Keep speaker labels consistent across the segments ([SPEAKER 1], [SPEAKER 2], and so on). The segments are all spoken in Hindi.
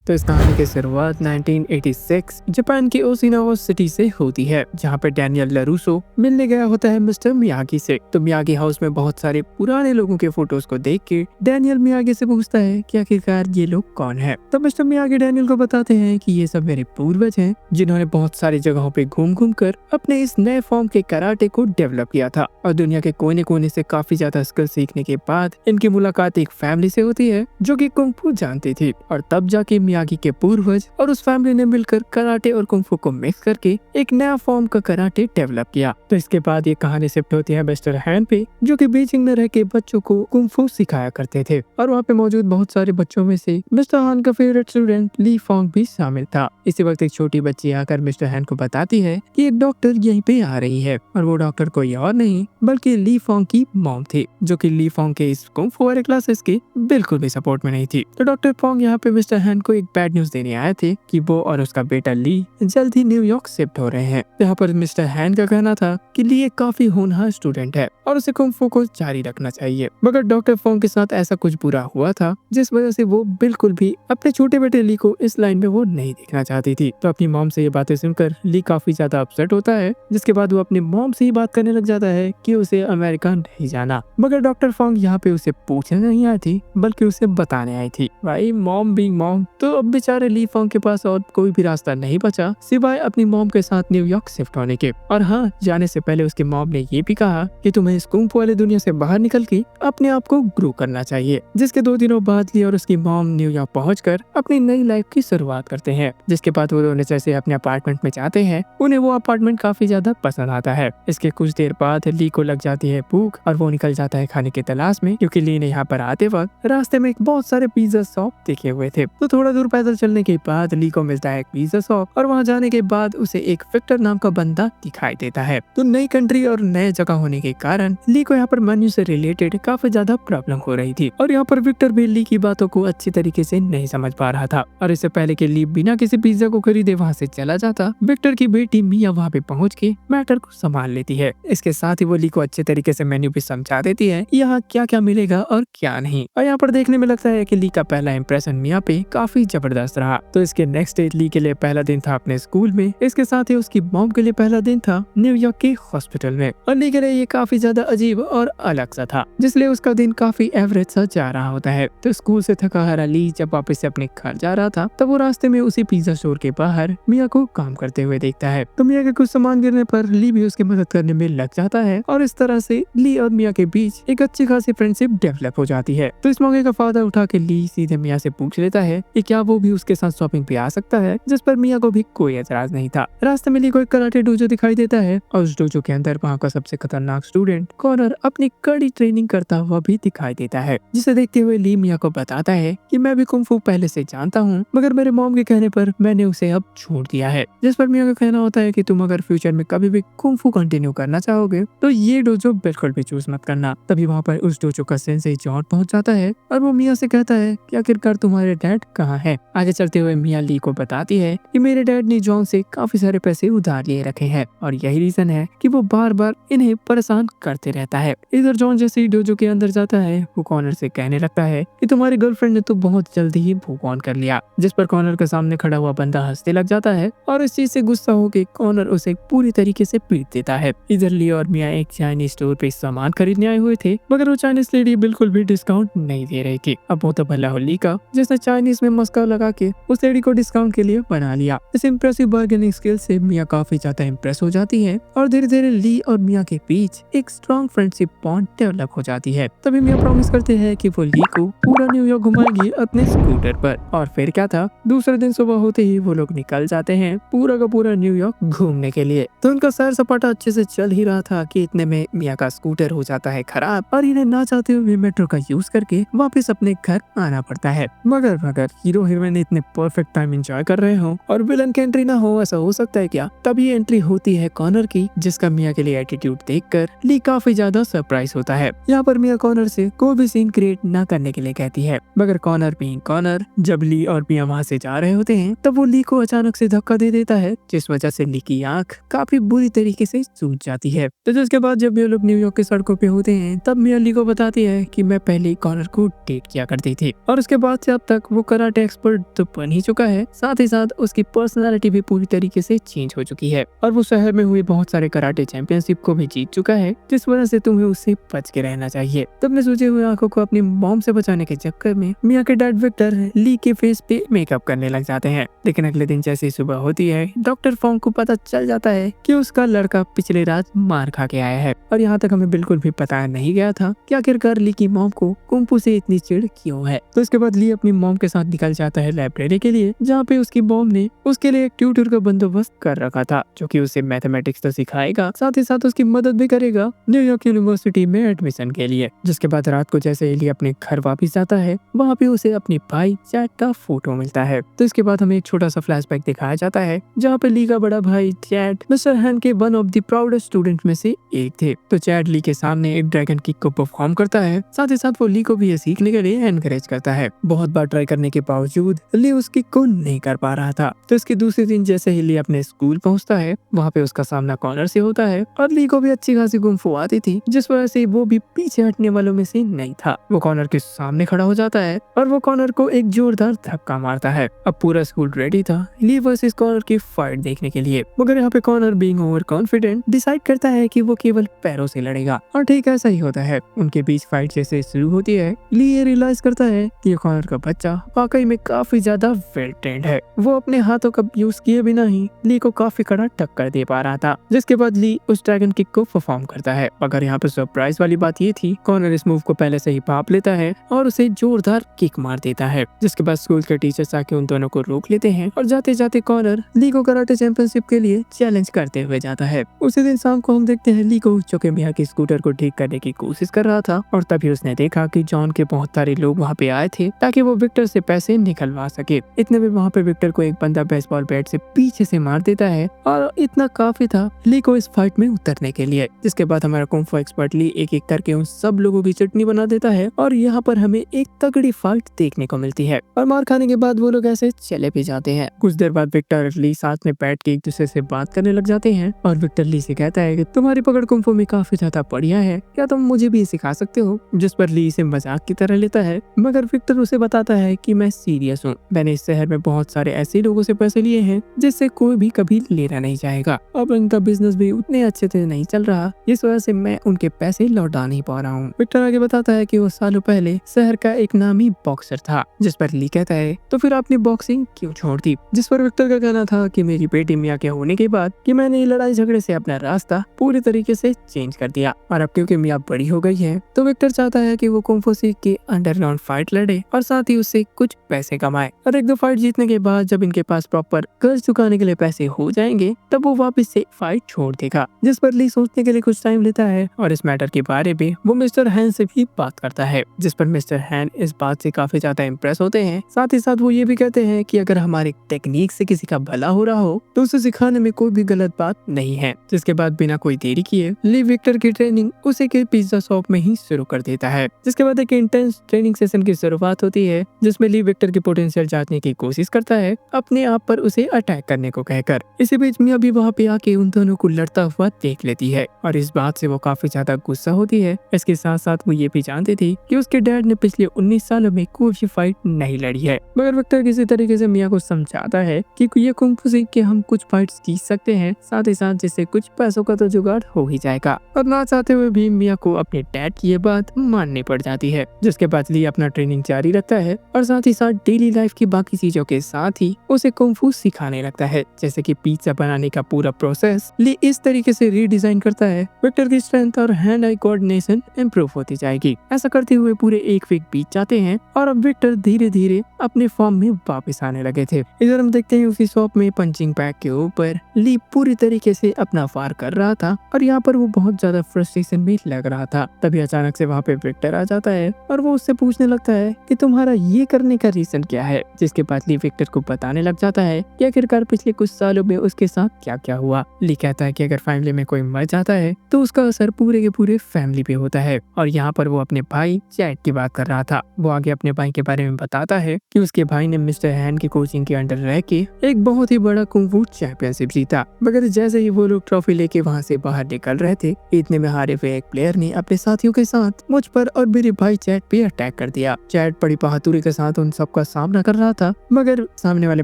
[SPEAKER 1] तो इस कहानी की शुरुआत 1986 जापान की ओकिनावा सिटी से होती है, जहाँ पर डैनियल लारूसो मिलने गया होता है मिस्टर मियागी से। तो मियागी हाउस में बहुत सारे पुराने लोगों के फोटोज को देख के डैनियल मियागी से पूछता है कि आखिरकार ये लोग कौन है। तो मिस्टर मियागी डैनियल को बताते हैं कि ये सब मेरे पूर्वज हैं, जिन्होंने बहुत सारी जगहों पे घूम घूम कर अपने इस नए फॉर्म के कराटे को डेवलप किया था। और दुनिया के कोने कोने से काफी ज्यादा स्किल सीखने के बाद इनकी मुलाकात एक फैमिली से होती है जो कि कुंग-फू जानती थी, और तब जाके मियागी के पूर्वज और उस फैमिली ने मिलकर कराटे और कुंग-फू को मिक्स करके एक नया फॉर्म का कराटे डेवलप किया। तो इसके बाद ये कहानी शिफ्ट होती है मिस्टर हैन पे, जो कि बीजिंग में रह के बच्चों को कुंग-फू सिखाया करते थे। और वहाँ पे मौजूद बहुत सारे बच्चों में से मिस्टर हैन का फेवरेट स्टूडेंट ली फोंग भी शामिल था। इसी वक्त एक छोटी बच्ची आकर मिस्टर हैन को बताती है कि एक डॉक्टर यहीं पे आ रही है, और वो डॉक्टर कोई और नहीं बल्कि ली फोंग की मॉम थी, जो कि ली फोंग के इस कुंग-फू वाले क्लासेस के बिल्कुल भी सपोर्ट में नहीं थी। तो डॉक्टर फोंग यहाँ पे मिस्टर हैन को एक बैड न्यूज देने आए थे कि वो और उसका बेटा ली जल्द ही न्यूयॉर्क शिफ्ट हो रहे हैं। यहाँ पर मिस्टर हैन का कहना था कि ली एक काफी होनहार स्टूडेंट है और उसे कुंग-फू को जारी रखना चाहिए, मगर डॉक्टर फोंग के साथ ऐसा कुछ बुरा हुआ था जिस वजह से वो बिल्कुल भी अपने छोटे बेटे ली को इस लाइन में वो नहीं देखना चाहती थी। तो अपनी मॉम से ये बातें सुनकर ली काफी ज्यादा अपसेट होता है, जिसके बाद वो अपनी मॉम से ही बात करने लग जाता है कि उसे अमेरिका नहीं जाना। मगर डॉक्टर फोंग यहाँ पे उसे पूछने नहीं आई थी बल्कि उसे बताने आई थी। भाई मॉम बीइंग मॉम, तो अब बेचारे ली फोंग के पास और कोई भी रास्ता नहीं बचा सिवाय अपनी मॉम के साथ न्यूयॉर्क शिफ्ट होने के। और हाँ, जाने से पहले उसकी मॉम ने ये भी कहा कि तुम्हें इस कुंग-फू वाली दुनिया से बाहर निकल के अपने आप को ग्रो करना चाहिए। जिसके 2 दिनों बाद ली और उसकी मॉम न्यूयॉर्क पहुंचकर अपनी नई लाइफ की शुरुआत करते हैं। जिसके बाद वो दोनों जैसे अपने अपार्टमेंट में जाते हैं, उन्हें वो अपार्टमेंट काफी ज्यादा पसंद आता है। इसके कुछ देर बाद ली को लग जाती है भूख और वो निकल जाता है खाने की तलाश में, क्योंकि ली ने यहाँ पर आते वक्त रास्ते में बहुत सारे पिज्जा शॉप देखे हुए थे। तो थोड़ा दूर पैदल चलने के बाद ली को मिलता है एक पिज्जा शॉप, और वहाँ जाने के बाद उसे एक विक्टर नाम का बंदा दिखाई देता है। तो नई कंट्री और नए जगह होने के कारण ली को यहाँ पर मेन्यू से रिलेटेड काफी ज्यादा प्रॉब्लम हो रही थी, और यहाँ पर विक्टर भी ली की बातों को अच्छी तरीके से नहीं समझ पा रहा था। और इससे पहले कि ली बिना किसी पिज्जा को खरीदे वहाँ से चला जाता, विक्टर की बेटी मिया वहाँ पे पहुँच के मैटर को संभाल लेती है। इसके साथ ही वो ली को अच्छे तरीके से मेन्यू भी समझा देती है यहाँ क्या क्या मिलेगा और क्या नहीं। और यहाँ पर देखने में लगता है कि ली का पहला इंप्रेशन मिया पे काफी जबरदस्त रहा। तो इसके नेक्स्ट डे ली के लिए पहला दिन था अपने स्कूल में, इसके साथ ही उसकी मॉम के लिए पहला दिन था न्यूयॉर्क के हॉस्पिटल में। और ली के लिए ये काफी ज्यादा अजीब और अलग सा था, जिसलिए उसका दिन काफी एवरेज सा जा रहा होता है। तो स्कूल से थका हारा ली जब वापस से अपने घर जा रहा था, तब वो रास्ते में उसी पिज्जा स्टोर के बाहर मिया को काम करते हुए देखता है। तो मिया के कुछ सामान गिरने पर ली भी उसकी मदद करने में लग जाता है, और इस तरह से ली और मिया के बीच एक अच्छी खासी फ्रेंडशिप डेवलप हो जाती है। तो इस मौके का फायदा उठा के ली सीधे मिया से पूछ लेता है कि क्या वो भी उसके साथ शॉपिंग पे आ सकता है, जिस पर मिया को भी कोई एतराज नहीं था। रास्ते में ली को एक कराटे डोजो दिखाई देता है, और उस डोजो के अंदर वहाँ का सबसे खतरनाक स्टूडेंट कॉनर अपनी कड़ी ट्रेनिंग करता हुआ भी दिखाई देता है। जिसे देखते हुए ली मिया को बताता है कि मैं भी कुंग-फू पहले से जानता हूँ, मगर मेरे मॉम के कहने पर मैंने उसे अब छोड़ दिया है। जिस पर मिया का कहना होता है कि तुम अगर फ्यूचर में कभी भी कुंग-फू कंटिन्यू करना चाहोगे तो ये डोजो बिल्कुल भी चूज मत करना। तभी वहाँ पर उस डोजो का सेंसेई जॉन पहुंच जाता है, और वो मिया से कहता है कि आखिरकार तुम्हारे डैड कहाँ है। आगे चलते हुए मिया ली को बताती है कि मेरे डैड ने जॉन से काफी सारे पैसे उधार लिए रखे हैं, और यही रीजन है कि वो बार बार इन्हें परेशान करते रहता है। इधर जॉन जैसे ही डोजो के अंदर जाता है, वो कॉर्नर से कहने लगता है कि तुम्हारी गर्लफ्रेंड ने तो बहुत जल्दी ही मूव ऑन कर लिया। जिस पर कॉर्नर के सामने खड़ा हुआ बंदा हंसने लग जाता है, और इस चीज से गुस्सा होकर कॉर्नर उसे पूरी तरीके से पीट देता है। इधर ली और मिया एक चाइनीज स्टोर पे सामान खरीदने आए हुए थे, मगर वो चाइनीज लेडी बिल्कुल भी डिस्काउंट नहीं दे रही थी। अब वो तो भला हो ली का, जिसने चाइनीज में मस्का लगा के उस लेडी को डिस्काउंट के लिए बना लिया। इस इम्प्रेसिव बार्गेनिंग स्किल से मिया काफी ज्यादा इम्प्रेस हो जाती है, और धीरे धीरे ली और मिया के बीच एक स्ट्रॉन्ग फ्रेंडशिप बॉन्ड डेवलप हो जाती है। तभी मिया प्रॉमिस करते हैं कि वो ली को पूरा न्यूयॉर्क घुमाएंगे अपने स्कूटर पर। और फिर क्या था, दूसरे दिन सुबह होते ही वो लोग निकल जाते हैं पूरा का पूरा न्यूयॉर्क घूमने के लिए। तो उनका सैर सपाटा अच्छे से चल ही रहा था कि इतने में मिया का स्कूटर हो जाता है खराब, और इन्हें ना चाहते हुए मेट्रो का यूज करके वापस अपने घर आना पड़ता है। मगर हीरो हीरोइन इतने परफेक्ट टाइम एंजॉय कर रहे हो और विलन की एंट्री ना हो, ऐसा हो सकता है क्या? तभी एंट्री होती है कॉर्नर की, जिसका मिया के लिए एटीट्यूड देखकर ली काफी ज्यादा सरप्राइज होता है। यहाँ पर मिया कॉर्नर से कोई भी सीन क्रिएट ना करने के लिए कहती है, मगर कॉर्नर बीइंग कॉर्नर, जब ली और मिया वहाँ से जा रहे होते हैं तब वो ली को अचानक से धक्का दे देता है, जिस वजह से ली की आंख काफी बुरी तरीके से सूज जाती है। तो जिसके बाद जब ये लोग न्यूयॉर्क की सड़कों पे होते हैं, तब मिया ली को बताती है कि मैं पहले कॉर्नर को डेट किया करती थी, और उसके बाद से अब तक वो कराटे एक्सपर्ट तो बन ही चुका है, साथ ही साथ उसकी पर्सनालिटी भी पूरी तरीके से चेंज हो चुकी है और वो शहर में हुए बहुत सारे कराटे चैंपियनशिप को भी जीत चुका है, जिस वजह से तुम्हें उससे बच के रहना चाहिए। तब अपने सूजे हुए आंखों को अपनी मॉम से बचाने के चक्कर में मिया के डैड विक्टर ली के फेस पे मेकअप करने लग जाते हैं। लेकिन अगले दिन जैसे ही सुबह होती है, डॉक्टर फोंग को पता चल जाता है कि उसका लड़का पिछले रात मार खा के आया है और यहाँ तक हमें बिल्कुल भी पता नहीं गया था कि आखिरकार ली की मॉम को कुंफू से इतनी चिढ़ क्यों है। तो इसके बाद ली अपनी मॉम के साथ निकल जाता है लाइब्रेरी के लिए, जहाँ पे उसकी मॉम ने उसके लिए एक ट्यूटर का बंदोबस्त कर रखा था, जो कि उसे मैथमेटिक्स तो सिखाएगा, साथ ही साथ उसकी मदद भी करेगा न्यूयॉर्क यूनिवर्सिटी में एडमिशन के लिए। जिसके बाद रात को जैसे ली अपने घर वापस जाता है, वहाँ पे उसे अपने भाई चैट का फोटो मिलता है। तो इसके बाद हमें एक छोटा सा फ्लैशबैक दिखाया जाता है, जहाँ पे ली का बड़ा भाई चैट मिस्टर हैन के one of the proudest student में से एक थे। तो चैट ली के सामने एक ड्रैगन किक को परफॉर्म करता है, साथ ही साथ वो ली को भी ये सीखने के लिए एनकरेज करता है। बहुत बार ट्राई करने के बावजूद ली उस किक को नहीं कर पा रहा था। तो इसके दूसरे दिन जैसे ही ली अपने स्कूल पहुंचता है, वहाँ पे उसका सामना कॉनर से होता है और ली को भी अच्छी खासी गुम्फू आती थी, जिस वजह से वो भी पीछे हटने वालों में से नहीं था। वो कॉनर के सामने खड़ा हो जाता है और वो कॉनर को एक जोरदार धक्का मारता है। अब पूरा स्कूल रेडी था ली वर्सेस कॉनर की फाइट देखने के लिए, मगर यहाँ पे Conor being over confident decide करता है कि वो केवल पैरों से लड़ेगा और ठीक ऐसा ही होता है। उनके बीच फाइट जैसे शुरू होती है, ली ये रियलाइज करता है कि ये कॉनर का बच्चा वाकई में काफी ज्यादा वेल ट्रेंड है। वो अपने हाथों का यूज किए बिना ही ली को काफी कड़ा टक्कर दे पा रहा था, जिसके बाद ली उस ड्रैगन किक को परफॉर्म करता है। मगर यहाँ पे सरप्राइज वाली बात ये थी, कॉनर इस मूव को पहले से ही भाप लेता है और उसे जोरदार किक मार देता है। जिसके बाद स्कूल के टीचर्स आके उन दोनों को रोक लेते हैं और जाते जाते कॉनर ली को कराटे चैंपियनशिप के लिए चैलेंज करते हुए जाता है। उसी दिन शाम को हम देखते हैं ली को जो कि मिया की स्कूटर को ठीक करने की कोशिश कर रहा था और तभी उसने देखा कि जॉन के बहुत सारे लोग वहाँ पे आए थे ताकि वो विक्टर से पैसे निकलवा सके। इतने में वहाँ पे विक्टर को एक बंदा बेसबॉल बैट से पीछे से मार देता है और इतना काफी था ली को इस फाइट में उतरने के लिए। जिसके बाद हमारा कुंफू एक्सपर्ट ली एक एक करके उन सब लोगों की चटनी बना देता है और यहाँ पर हमें एक तगड़ी फाइट देखने को मिलती है और मार खाने के बाद वो लोग ऐसे चले भी जाते हैं। कुछ देर बाद विक्टर ली साथ में बैठ के एक दूसरे से बात करने लग जाते हैं और विक्टर ली से कहता है कि तुम्हारी पकड़ कुंफू में काफी ज्यादा बढ़िया है, क्या तुम मुझे भी सिखा सकते हो। जिस पर ली इसे मजाक की तरह लेता है, मगर विक्टर उसे बताता है कि मैं सीरियस हूँ। मैंने इस शहर में बहुत सारे ऐसे लोगों से पैसे लिए हैं जिससे कोई भी कभी लेना नहीं चाहेगा। अब इनका बिजनेस भी उतने अच्छे से नहीं चल रहा, इस वजह से मैं उनके पैसे लौटा नहीं पा रहा हूँ। विक्टर आगे बताता है कि वो सालों पहले शहर का एक नामी बॉक्सर था। जिस पर ली कहता है तो फिर आपने बॉक्सिंग क्यों छोड़ दी। जिस पर विक्टर का कहना था कि मेरी बेटी मिया के होने के बाद कि मैंने ये लड़ाई झगड़े से अपना रास्ता पूरी तरीके से चेंज कर दिया और अब क्योंकि मिया बड़ी हो गई है तो विक्टर चाहता है कि वो कुंफू सीख के अंडरग्राउंड फाइट लड़े और साथ ही उससे कुछ पैसे कमाए। और एक दो फाइट जीतने के बाद जब इनके पास प्रॉपर कर्ज चुकाने के लिए पैसे हो जाएंगे तब वो वापस से फाइट छोड़ देगा। जिस पर ली सोचने के लिए कुछ टाइम लेता है और इस मैटर के बारे में वो मिस्टर हैन से भी बात करता है, जिस पर मिस्टर हैन इस बात से काफी ज्यादा इम्प्रेस होते हैं। साथ ही साथ वो ये भी कहते हैं कि अगर हमारे टेक्निक से किसी का भला हो रहा हो तो उसे सिखाने में कोई भी गलत बात नहीं है। जिसके बाद बिना कोई देरी किए ली विक्टर की ट्रेनिंग उसी के पिज्जा शॉप में ही शुरू कर देता है। जिसके बाद एक इंटेंस ट्रेनिंग सेशन की शुरुआत होती है, जिसमें ली विक्टर की पोटेंशियल जांचने की कोशिश करता है अपने आप पर उसे अटैक करने को कहकर। इसी बीच मिया भी वहाँ पे आके उन दोनों को लड़ता हुआ देख लेती है और इस बात से वो काफी ज्यादा गुस्सा होती है। इसके साथ साथ वो ये भी जानती थी कि उसके डैड ने पिछले 19 सालों में कोई भी फाइट नहीं लड़ी है, मगर विक्टर किसी तरीके से मिया को समझाता है कि ये कुंफू सीख के हम कुछ फाइट्स जीत सकते हैं, साथ ही साथ जिससे कुछ पैसों का तो जुगाड़ हो ही जाएगा। और ना चाहते हुए भी मिया को अपने डैड की ये बात माननी पड़ जाती है। जिसके बाद ली अपना ट्रेनिंग जारी रखता है और साथ ही साथ डेली लाइफ की बाकी चीजों के साथ ही उसे कुंफू सिखाने लगता है, जैसे कि पिज्जा बनाने का पूरा प्रोसेस ली इस तरीके से रीडिजाइन करता है विक्टर की स्ट्रेंथ और हैंड आई कोऑर्डिनेशन इम्प्रूव होती जाएगी। ऐसा करते हुए पूरे एक वीक बीत जाते हैं और अब विक्टर धीरे धीरे अपने फॉर्म में वापस आने लगे थे। इधर हम देखते हैं उसी शॉप में पंचिंग बैग के ऊपर ली पूरी तरीके से अपना वार कर रहा था और यहाँ पर वो बहुत ज्यादा फ्रस्ट्रेशन में लग रहा था। तभी अचानक से वहाँ पे विक्टर आ जाता है और वो उससे पूछने लगता है कि तुम्हारा ये करने का रीजन क्या है। जिसके बाद ली विक्टर को बताने लग जाता है कि आखिरकार पिछले कुछ सालों में उसके साथ क्या क्या हुआ। ली कहता है कि अगर फैमिली में कोई मर जाता है तो उसका असर पूरे के पूरे फैमिली पे होता है और यहाँ पर वो अपने भाई चैट की बात कर रहा था। वो आगे अपने भाई के बारे में बताता है कि उसके भाई ने मिस्टर हैन की कोचिंग के अंडर रह के एक बहुत ही बड़ा कुंफू चैंपियनशिप जीता, मगर जैसे ही वो लोग ट्रॉफी लेके वहाँ से बाहर निकल रहे थे, इतने में हारे हुए एक प्लेयर ने अपने साथियों के साथ मुझ पर और मेरे भाई चैट पे अटैक कर दिया। चैट बड़ी बहादुरी के साथ उन सबका सामना कर रहा था, मगर सामने वाले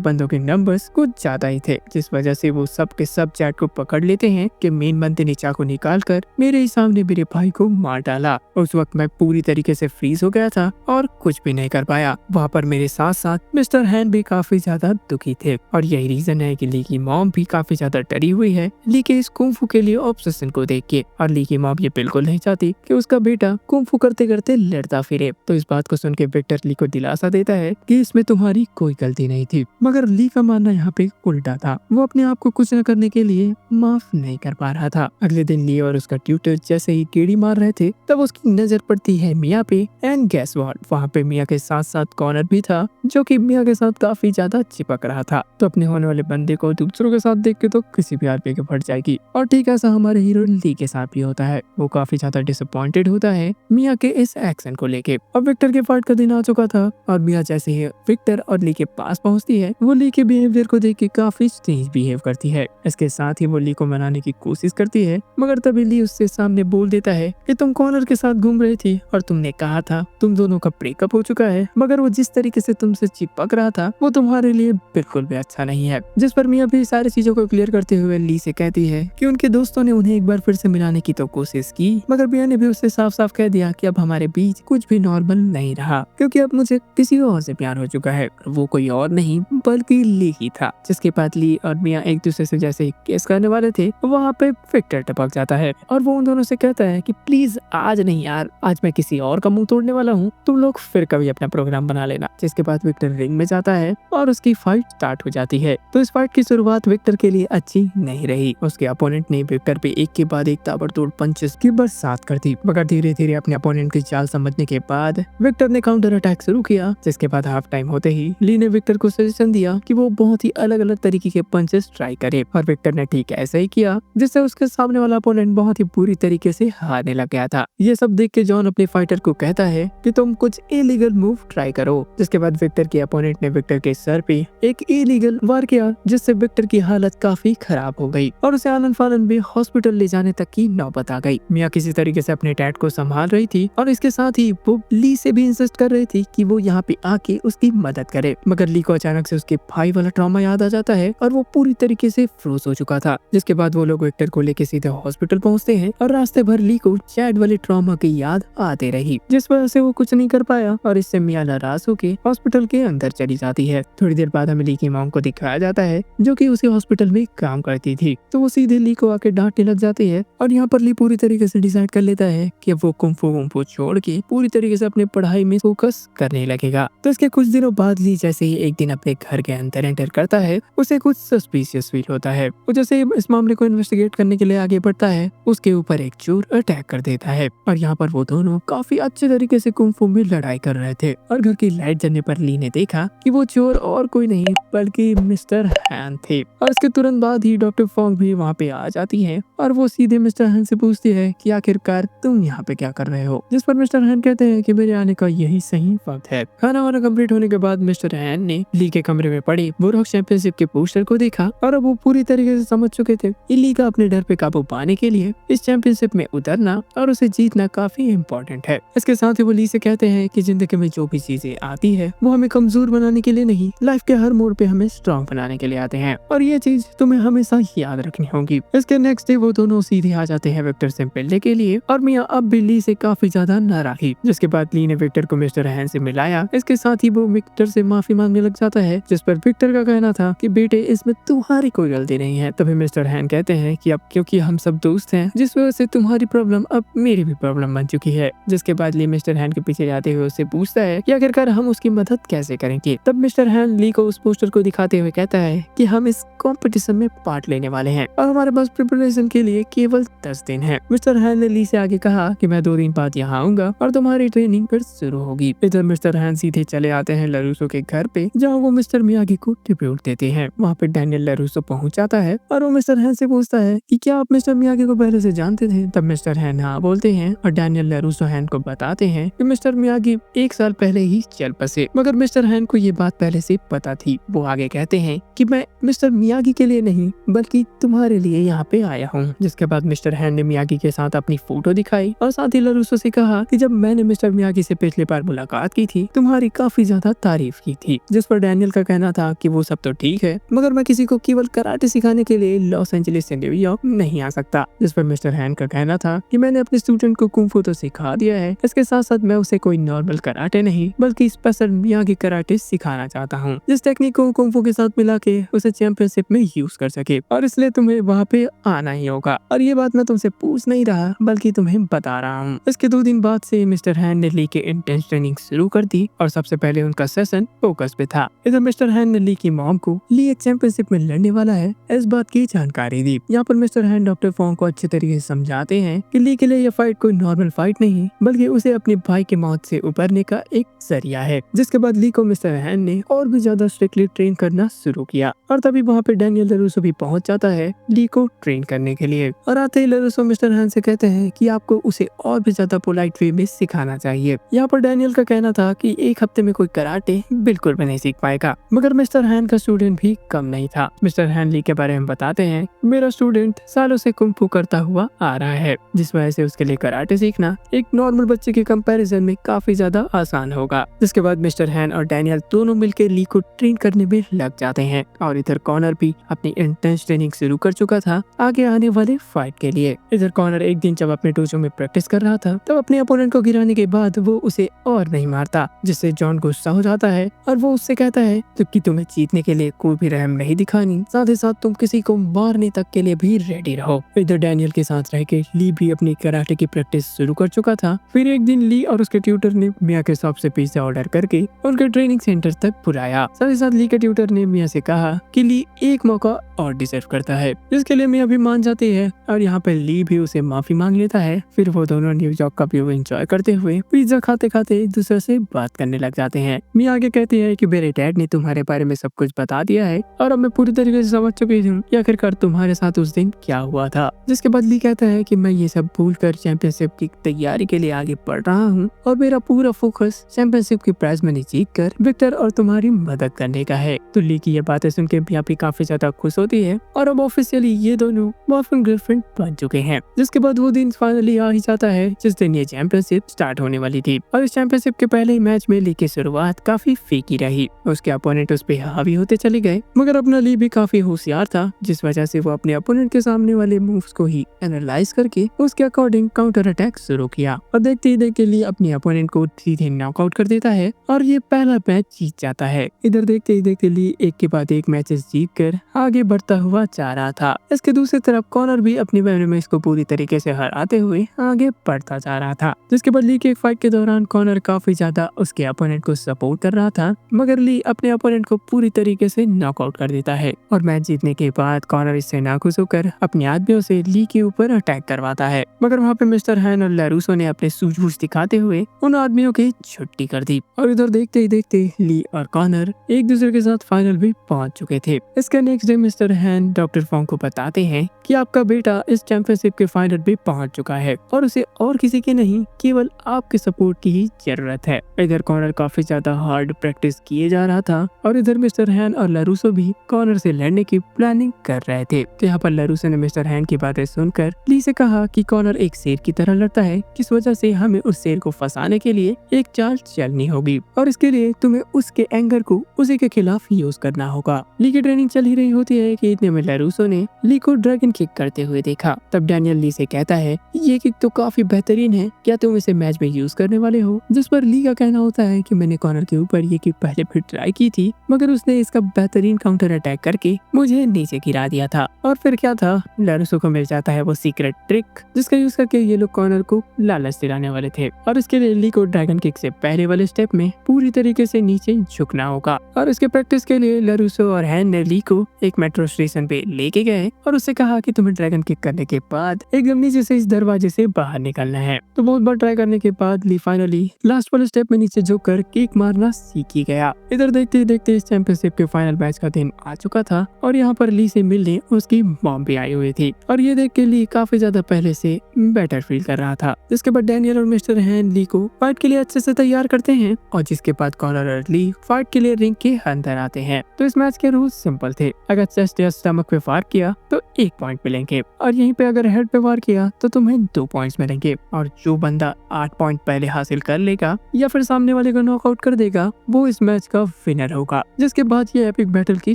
[SPEAKER 1] बंदों के नंबर्स कुछ ज्यादा ही थे, जिस वजह से वो सब के सब चैट को पकड़ लेते हैं कि मेन बंदे ने चाकू निकाल कर मेरे ही सामने मेरे भाई को मार डाला। उस वक्त मैं पूरी तरीके से फ्रीज हो गया था और कुछ भी नहीं कर पाया। वहाँ पर मेरे साथ साथ मिस्टर हैन भी काफी ज्यादा दुखी थे और यही रीजन है कि ली की मॉम भी काफी ज्यादा डरी हुई है ली के इस कुंफू के लिए ऑब्सेशन को देख के। और ली की मॉम ये बिल्कुल नहीं चाहती कि उसका बेटा कुंफू करते करते लड़ता फिरे। तो इस बात को सुन के विक्टर ली को दिलासा देता है कि इसमें तुम्हारी कोई गलती नहीं थी, मगर ली का मानना यहाँ पे उल्टा था। वो अपने आप को कुछ न करने के लिए माफ नहीं कर पा रहा था। अगले दिन ली और उसका ट्यूटर जैसे ही गेड़ी मार रहे थे तब उसकी नजर पड़ती है मिया पे। एंड गेस व्हाट, वहाँ पे मिया के साथ साथ कॉनर भी था, जो कि मिया के साथ काफी ज्यादा चिपक रहा था। तो अपने होने वाले बंदे को दूसरों के साथ देख के तो किसी भी आदमी के फट जाएगी। और ठीक ऐसा हमारे हीरो ली के साथ भी होता है। वो काफी ज्यादा डिसअपॉइंटेड होता है मिया के इस एक्शन को लेके। अब विक्टर के फाइट का दिन आ चुका था और मिया जैसे ही विक्टर और ली के पास पहुंचती है, वो ली के बिहेवियर को देख के काफी स्ट्रेंज बिहेव करती है। इसके साथ ही वो ली को मनाने की कोशिश करती है, मगर तभी ली उससे सामने बोल देता है कि तुम कॉनर के साथ घूम रही थी और तुमने कहा था तुम दोनों का ब्रेकअप हो चुका है, मगर वो जिस तरीके से तुमसे चिपक रहा था वो तुम्हारे लिए बिल्कुल भी अच्छा नहीं है। जिस पर मिया भी सारी चीजों को क्लियर करते हुए ली से कहती है कि उनके दोस्तों ने उन्हें एक बार फिर से मिलाने की तो कोशिश की, मगर मिया ने भी उससे साफ साफ कह दिया कि अब हमारे बीच कुछ भी नॉर्मल नहीं रहा, क्योंकि अब मुझे किसी और से प्यार हो चुका है। वो कोई और नहीं बल्कि ली ही था। जिसके बाद ली और मिया एक दूसरे से जैसे ही केस करने वाले थे, वहाँ पे विक्टर टपक जाता है और वो उन दोनों से कहता है कि प्लीज आज नहीं यार, आज मैं किसी और का मुंह तोड़ने वाला हूँ, तुम लोग फिर कभी अपना प्रोग्राम बना लेना। जिसके बाद विक्टर रिंग में जाता है और उसकी फाइट स्टार्ट हो जाती है। तो इस फाइट की शुरुआत विक्टर के लिए अच्छी नहीं रही। उसके अपोनेंट ने विक्टर पे एक के बाद एक ताबड़तोड़ पंचेस की बरसात कर दी, मगर धीरे धीरे अपने अपोनेंट की चाल समझने के बाद विक्टर ने काउंटर अटैक शुरू किया। जिसके बाद हाफ टाइम होते ही ली ने विक्टर को सजेशन दिया कि वो बहुत ही अलग अलग तरीके के पंचेस ट्राई करे और विक्टर ने ठीक ऐसा ही किया, जिससे उसके सामने वाला अपोनेंट बहुत ही बुरी तरीके से हारने लग गया था। ये सब देख के जॉन अपने फाइटर को कहता है कि तुम कुछ इलीगल मूव ट्राई करो। जिसके बाद विक्टर के अपोनेंट ने विक्टर के सर पे एक इलीगल वार किया, जिससे विक्टर की हालत काफी खराब हो गई और उसे आनन फानन में हॉस्पिटल ले जाने तक की नौबत आ गई। मिया किसी तरीके से अपने डैड को संभाल रही थी और इसके साथ ही वो ली से भी इंसिस्ट कर रही थी कि वो यहाँ पे आके उसकी मदद करे, मगर ली को अचानक से उसके भाई वाला ट्रॉमा याद आ जाता है और वो पूरी तरीके से फ्रोज हो चुका था। जिसके बाद वो लोग विक्टर को लेके सीधे हॉस्पिटल पहुंचते हैं और रास्ते भर ली को चैट वाले ट्रॉमा की याद आते रही, जिस वजह से वो कुछ नहीं कर पाया और इससे मिया नाराज होके हॉस्पिटल के अंदर चली जाती है। थोड़ी देर बाद हमें ली की मॉम को दिखाया जाता है, जो कि उसी हॉस्पिटल में काम करती थी। तो वो सीधे ली को आके डांटने लग जाती है और यहाँ पर ली पूरी तरीके से डिसाइड कर लेता है कि वो कुंफू छोड़ के पूरी तरीके से अपनी पढ़ाई में फोकस करने लगेगा। तो इसके कुछ दिनों बाद ली जैसे ही एक दिन अपने घर के अंदर एंटर करता है, उसे कुछ सस्पिशियस फील होता है। वो जैसे ही इस मामले को इन्वेस्टिगेट करने के लिए आगे बढ़ता है, उसके ऊपर एक चोर अटैक कर देता है और यहाँ पर वो दोनों काफी अच्छे तरीके से कुंफू में लड़ाई कर रहे थे और घर की लाइट जलने पर ली ने देखा कि वो चोर और कोई नहीं बल्कि मिस्टर हैन थे। और इसके तुरंत बाद ही डॉक्टर फॉन्ग भी वहाँ पे आ जाती है और वो सीधे मिस्टर हैन से पूछती है कि आखिरकार तुम यहाँ पे क्या कर रहे हो। जिस पर मिस्टर हैन कहते हैं कि मेरे आने का यही सही वक्त है। खाना वाना कंप्लीट होने के बाद मिस्टर हैन ने ली के कमरे में पड़ी वुरहॉक चैंपियनशिप के पोस्टर को देखा और अब वो पूरी तरीके से समझ चुके थे कि ली का अपने डर पे काबू पाने के लिए इस चैंपियनशिप में उतरना और उसे जीतना काफी इम्पोर्टेंट है। इसके साथ ही वो ली से कहते हैं कि जिंदगी में जो भी चीजें आती है वो हमें कमजोर बनाने के लिए नहीं, लाइफ के हर मोड़ पे हमें स्ट्रॉन्ग बनाने के लिए आते हैं और ये चीज तुम्हें हमेशा याद रखनी होगी। इसके नेक्स्ट डे वो दोनों सीधे आ जाते हैं विक्टर से मिलने के लिए और मिया अब भी ली से काफी ज्यादा नाराज थी। जिसके बाद ली ने विक्टर को मिस्टर हैन से मिलाया। इसके साथ ही वो विक्टर से माफी मांगने लग जाता है, जिस पर विक्टर का कहना था कि बेटे इसमें तुम्हारी कोई गलती नहीं है। तभी मिस्टर हैन कहते हैं कि अब क्योंकि हम सब दोस्त हैं, जिस वजह से तुम्हारी प्रॉब्लम अब मेरी भी प्रॉब्लम बन चुकी है। जिसके बाद ली मिस्टर हैन के पीछे जाते हुए उससे पूछता है कि आखिरकार हम उसकी मदद कैसे करेंगे। तब मिस्टर हैन ली को उस पोस्टर को दिखाते हुए कहता है कि हम इस कंपटीशन में पार्ट लेने वाले हैं और हमारे पास प्रिपरेशन के लिए केवल 10 दिन है। मिस्टर हैन ने ली से आगे कहा कि मैं 2 दिन बाद यहाँ आऊंगा और तुम्हारी ट्रेनिंग फिर शुरू होगी। इधर मिस्टर हैन सीधे चले आते हैं लरूसो के घर पे, जहाँ वो मिस्टर मियागी को ट्रिब्यूट देते हैं। वहाँ पे डैनियल लरूसो पहुँच जाता है और वो मिस्टर हैन से पूछता है कि क्या आप मिस्टर मियागी को पहले से जानते थे। तब मिस्टर हैन हाँ बोलते हैं और डैनियल लरूसो हैन को बताते हैं कि मिस्टर मियागी 1 साल पहले ही चल बसे, मगर मिस्टर हैन को ये बात पहले से पता थी। वो आगे कहते हैं कि मैं मिस्टर मियागी के लिए नहीं बल्कि तुम्हारे लिए यहाँ पे आया हूँ। जिसके बाद मिस्टर हैन ने मियागी के साथ अपनी फोटो दिखाई और साथ ही लरूसो से कहा कि जब मैंने मिस्टर मियागी से पिछली बार मुलाकात की थी तुम्हारी काफी ज्यादा तारीफ की थी, जिस पर डैनियल का कहना था कि वो सब तो ठीक है, मगर मैं किसी को केवल कराटे सिखाने के लिए लॉस एंजलिस से न्यूयॉर्क नहीं आ सकता। जिस पर मिस्टर हैन का कहना था कि मैंने अपने स्टूडेंट को कुंफू तो सिखा दिया है, इसके साथ साथ मैं उसे कोई नॉर्मल कराटे नहीं बल्कि स्पेशल मियागी कराटे सिखाना चाहता हूँ, जिस टेक्निक को कुंफू के साथ मिला के उसे चैंपियनशिप में यूज कर सके, और इसलिए तुम्हें वहाँ पे आना ही होगा। और ये बात मैं तुमसे पूछ नहीं रहा बल्कि तुम्हें बता रहा हूँ। इसके 2 दिन बाद से मिस्टर हैन ने ली के इंटेंस ट्रेनिंग शुरू कर दी और सबसे पहले उनका सेशन फोकस पे था। इधर मिस्टर हैन ने ली की मॉम को ली एक चैंपियनशिप में लड़ने वाला है इस बात की जानकारी दी। यहाँ पर मिस्टर हैन डॉक्टर फोंग को अच्छे तरीके से समझाते हैं कि ली के लिए यह फाइट कोई नॉर्मल फाइट नहीं बल्कि उसे अपने भाई के मौत से उबरने का एक जरिया है। जिसके बाद ली को मिस्टर हैन ने और भी ज्यादा स्ट्रिक्टली ट्रेन करना शुरू किया और तभी वहाँ पे डैनियल लरूसो भी पहुंच जाता है ली को ट्रेन करने के लिए। और आते ही लरूसो मिस्टर हैन से कहते हैं कि आपको उसे और भी ज्यादा पोलाइट वे में सिखाना चाहिए। यहाँ पर डैनियल का कहना था कि 1 हफ्ते में कोई कराटे बिल्कुल भी नहीं सीख पाएगा, मगर मिस्टर हैन का स्टूडेंट भी कम नहीं था। मिस्टर हैन ली के बारे में बताते हैं, मेरा स्टूडेंट सालों से कुंफू करता हुआ आ रहा है, जिस वजह से उसके लिए कराटे सीखना एक नॉर्मल बच्चे के कंपैरिजन में काफी ज्यादा आसान होगा। जिसके बाद मिस्टर हैन और डैनियल दोनों मिलकर ली को ट्रेन करने में लग जाते हैं और इधर कॉनर भी अपनी इंटेंस ट्रेनिंग शुरू कर चुका था आगे आने वाले फाइट के लिए। इधर कॉनर एक दिन जब अपने डोजो में प्रैक्टिस कर रहा था तब अपने अपोनेंट को गिराने के बाद वो उसे और नहीं मारता, जिससे जॉन गुस्सा हो जाता है और वो उससे कहता है कि तुम्हें जीतने के लिए कोई भी रहम नहीं दिखानी, साथ ही साथ तुम किसी को मारने तक के लिए भी रेडी रहो। इधर डैनियल के साथ रह के ली भी अपनी कराटे की प्रैक्टिस शुरू कर चुका था। फिर एक दिन ली और उसके ट्यूटर ने मिया के शॉप से पिज्जा ऑर्डर करके उनके ट्रेनिंग सेंटर तक बुलाया। साथ ही साथ ली के ट्यूटर ने मिया से कहा कि ली एक मौका और डिजर्व करता है, जिसके लिए मिया भी मान जाती है और यहाँ पे ली भी उसे माफी मांग लेता है। फिर वो दोनों न्यूयॉर्क का व्यू एंजॉय करते हुए पिज्जा खाते खाते एक दूसरे से बात करने लग जाते हैं। मिया आगे कहती है कि मेरे डैड ने तुम्हारे बारे में सब कुछ बता दिया है और अब मैं पूरी तरीके से समझ चुकी हूँ कि आखिरकार तुम्हारे साथ उस दिन क्या हुआ था। जिसके बाद ली कहता है कि मैं ये सब भूलकर चैंपियनशिप की तैयारी के लिए आगे बढ़ रहा हूँ और मेरा पूरा फोकस चैंपियनशिप की प्राइज मनी जीत कर विक्टर और तुम्हारी मदद करने का है। तो ली की ये बातें सुन के मिया भी काफी ज्यादा खुश होती है और अब ऑफिशियली ये दोनों बॉयफ्रेंड गर्लफ्रेंड बन चुके हैं। जिसके बाद वो दिन फाइनली आ ही जाता है जिस दिन ये चैंपियनशिप स्टार्ट होने वाली थी और इस चैंपियनशिप के पहले ही मैच में ली की शुरुआत काफी फीकी रही। उसके अपोनेंट उस पे हावी होते चले गए, मगर अपना ली भी काफी होशियार था, जिस वजह से वो अपने अपोनेंट के सामने वाले मूव्स को ही एनालाइज करके उसके अकॉर्डिंग काउंटर अटैक शुरू किया और देखते ही देखते ली अपने अपोनेंट को सीधे नॉकआउट कर देता है और ये पहला मैच जीत जाता है। इधर देखते ही देखते ली एक के बाद एक मैचेस जीत कर आगे बढ़ता हुआ जा रहा था। इसके दूसरी तरफ कॉनर भी अपनी बैन में इसको पूरी तरीके से हराते हुए आगे बढ़ता जा रहा था। जिसके बाद ली के एक फाइट के दौरान कॉनर काफी ज्यादा उसके अपोनेंट को सपोर्ट कर रहा था, मगर ली अपने अपोनेंट को पूरी तरीके से नॉकआउट कर देता है और मैच जीतने के बाद कॉनर इससे नाखुश होकर अपने आदमियों से ली के ऊपर अटैक करवाता है। मगर वहाँ पे मिस्टर हैन और लरूसो ने अपने सूझबूझ दिखाते हुए उन आदमियों की छुट्टी कर दी और इधर देखते ही देखते ली और कॉनर एक दूसरे के साथ फाइनल भी पहुंच चुके थे। इसके नेक्स्ट डे मिस्टर हैन डॉक्टर फोंग को बताते हैं कि आपका बेटा इस चैंपियनशिप के फाइनल भी पहुंच चुका है और उसे और किसी की नहीं केवल आपके सपोर्ट की ही जरूरत है। इधर कॉनर काफी ज्यादा हार्ड प्रैक्टिस किए जा रहा था और इधर मिस्टर हैन और लरूसो भी कॉनर से लड़ने की प्लानिंग कर रहे थे। तो यहाँ पर लरूसो ने मिस्टर हैन की बातें सुनकर ली से कहा कि कॉनर एक शेर की तरह लड़ता है, किस वजह से हमें उस शेर को फंसाने के लिए एक चाल चलनी होगी और इसके लिए तुम्हें उसके एंगर को उसी के खिलाफ यूज करना होगा। ली की ट्रेनिंग चल ही रही होती है कि इतने में लरूसो ने ली को ड्रैगन किक करते हुए देखा। तब डैनियल ली से कहता है ये किक तो काफी बेहतरीन है, क्या तुम इसे मैच में यूज करने वाले हो? जिस पर ली का कहना होता है कि मैंने कॉनर के ऊपर ये किक पहले भी ट्राई की थी, मगर उसने इसका बेहतरीन काउंटर अटैक करके मुझे नीचे गिरा दिया था। और फिर क्या था, लरूसो को मिल जाता है वो सीक्रेट ट्रिक जिसका यूज करके ये लोग कॉनर को लालच दिलाने वाले थे और इसके लिए ली को ड्रैगन किक से पहले वाले स्टेप में पूरी तरीके से नीचे झुकना होगा। और इसके प्रैक्टिस के लिए लरूसो और हैन ने ली को एक मेट्रो स्टेशन पे लेके गए और उससे कहा कि तुम्हें ड्रैगन किक करने के बाद एकदम नीचे से इस दरवाजे से बाहर निकलना है। तो बहुत बार ट्राई करने के बाद ली फाइनली लास्ट वाले स्टेप में नीचे झुककर किक मारना सीख ही गया। इधर देखते ही देखते इस चैंपियनशिप के फाइनल मैच का दिन आ चुका था और यहाँ पर ली से मिलने उसकी मॉम भी आई हुई थी और ये देख के ली काफी ज्यादा पहले से बेटर फील कर रहा था। जिसके बाद डैनियल और मिस्टर हैन ली को फाइट के लिए अच्छे से तैयार करते हैं और जिसके बाद कॉनर और ली फाइट के लिए रिंग के अंदर आते हैं। तो इस मैच के रूल्स सिंपल थे, अगर चेस्ट या स्टमक पे फायर किया तो 1 पॉइंट मिलेंगे और यहीं पे अगर हेड पे फायर किया तो तुम्हें 2 पॉइंट्स मिलेंगे और जो बंदा 8 पॉइंट पहले हासिल कर लेगा या फिर सामने वाले को नॉकआउट नॉकआउट कर देगा वो इस मैच का विनर होगा। जिसके बाद ये एपिक बैटल की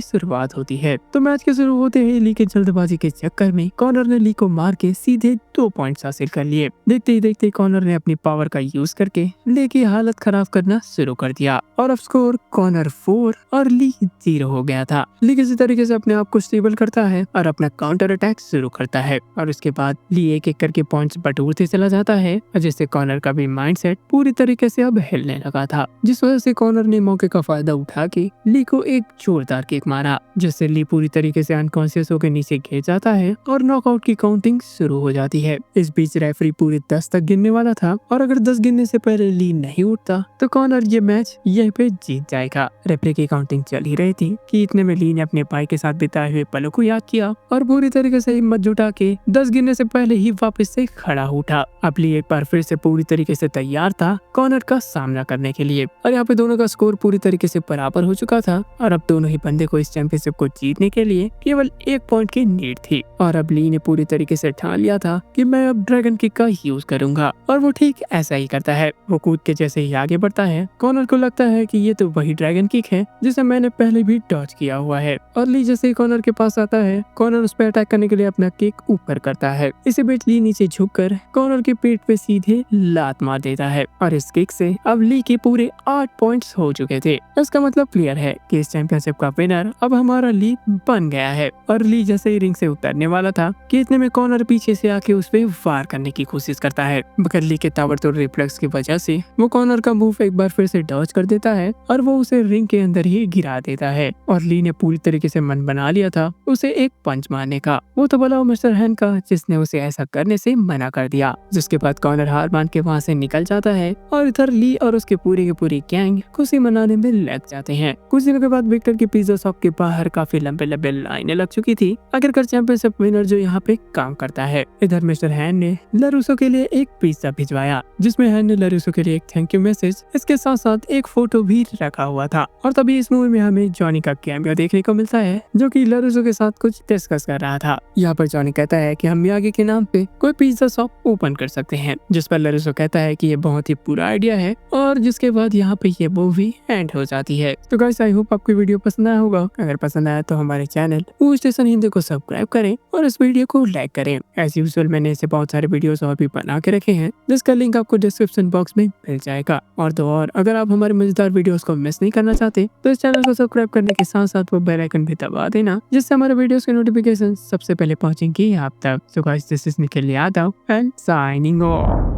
[SPEAKER 1] शुरुआत होती है। तो मैच के शुरू होते ही ली के जल्दबाजी के चक्कर में कॉनर ने ली को मार के सीधे 2 पॉइंट्स हासिल कर लिए। देखते ही देखते कॉनर ने अपनी पावर का यूज करके ली की हालत खराब करना शुरू कर दिया और अब स्कोर कॉनर 4 और ली 0 हो गया था। ली किसी तरीके से अपने आप को स्टेबल करता है और अपना काउंटर अटैक शुरू करता है और उसके बाद ली एक एक करके पॉइंट्स बटोरते चला जाता है, जिससे कॉनर का भी माइंडसेट पूरी तरीके से अब हिलने लगा था। जिस वजह से कॉनर ने मौके का फायदा उठा के ली को एक जोरदार किक मारा, जिससे ली पूरी तरीके से अनकॉन्शियस होकर नीचे गिर जाता है और नॉकआउट की काउंटिंग शुरू हो जाती है। इस बीच रेफरी पूरे 10 तक गिनने वाला था और अगर 10 गिनने से पहले ली नहीं उठता तो कॉनर ये मैच यहीं पे जीत जाएगा। रेफरी की काउंटिंग चल ही रही थी कि इतने में ली ने अपने भाई के साथ बिताए हुए पलों को याद किया और पूरी तरीके से हिम्मत जुटा के 10 गिनने से पहले ही वापस से खड़ा उठा। अब ली एक बार फिर से पूरी तरीके से तैयार था कॉनर का सामना करने के लिए और यहाँ पे दोनों का स्कोर पूरी तरीके से बराबर हो चुका था और अब दोनों ही बंदे को इस चैंपियनशिप को जीतने के लिए केवल 1 पॉइंट की नीड थी और अब ली ने पूरी तरीके से ठान लिया था कि मैं अब ड्रैगन किक का यूज करूंगा और वो ठीक ऐसा ही करता है। वो कूद के जैसे ही आगे बढ़ता है कॉनर को लगता है कि ये तो वही ड्रैगन किक है जिसे मैंने पहले भी डॉज किया हुआ है और ली जैसे ही कॉनर के पास आता है कॉनर उस पर अटैक करने के लिए अपना किक ऊपर करता है। इसी बीच ली नीचे झुककर कॉनर के पेट पे सीधे लात मार देता है और इस किक से अब ली के पूरे 8 पॉइंट्स हो चुके थे। इसका मतलब क्लियर है कि इस चैंपियनशिप का विनर अब हमारा ली बन गया है। और ली जैसे ही रिंग से उतरने वाला था कि इतने में कॉनर पीछे से आके उस पे वार करने की कोशिश करता है, मगर ली के ताबड़तोड़ रिफ्लेक्स की वजह से वो कॉनर का मूव एक बार फिर से डॉज कर देता है और वो उसे रिंग के अंदर ही गिरा देता है और ली ने पूरी तरीके से मन बना लिया था उसे एक पंच मारने का। वो तो भला मिस्टर हैन का जिसने उसे ऐसा करने से मना कर दिया। जिसके बाद कॉनर हार मान के वहाँ से निकल जाता है और इधर ली और उसके पूरी की पूरी गैंग खुशी मनाने में लग जाते हैं। कुछ दिनों के बाद विक्टर की पिज्जा शॉप के बाहर काफी लंबे लंबे लाइनें लग चुकी थी आखिरकार चैंपियनशिप विनर जो यहाँ पे काम करता है। इधर मिस्टर हैन ने लरूसो के लिए एक पिज्जा भिजवाया जिसमें हैन ने लरूसो के लिए एक थैंक यू मैसेज इसके साथ साथ एक फोटो भी रखा हुआ था। और तभी इस मूवी में हमें जॉनी का कैमियो देखने को मिलता है जो कि लरूसो के साथ कुछ डिस्कस कर रहा था। यहाँ पर जॉनी कहता है कि हम मियागी के नाम पे कोई पिज्जा शॉप ओपन कर सकते हैं, जिस पर लरूसो कहता है कि ये बहुत ही बुरा आइडिया है और जिसके बाद यहाँ पे ये मूवी एंड हो जाती है। तो गाइस आई होप आपको वीडियो पसंद आया होगा। अगर पसंद आया तो हमारे चैनल वो स्टेशन हिंदी को सब्सक्राइब करें और इस वीडियो को लाइक करें। एज यूजुअल मैंने ऐसे बहुत सारे वीडियोस और भी बना के रखे हैं जिसका लिंक आपको डिस्क्रिप्शन बॉक्स में मिल जाएगा। और तो और अगर आप हमारे मजेदार वीडियोस को मिस नहीं करना चाहते तो इस चैनल को सब्सक्राइब करने के साथ साथ वो बेल आइकन भी दबा देना जिससे हमारे वीडियोस की नोटिफिकेशन सबसे पहले पहुंचेंगी आप तक। So guys this is Nikhil Yadav and signing off.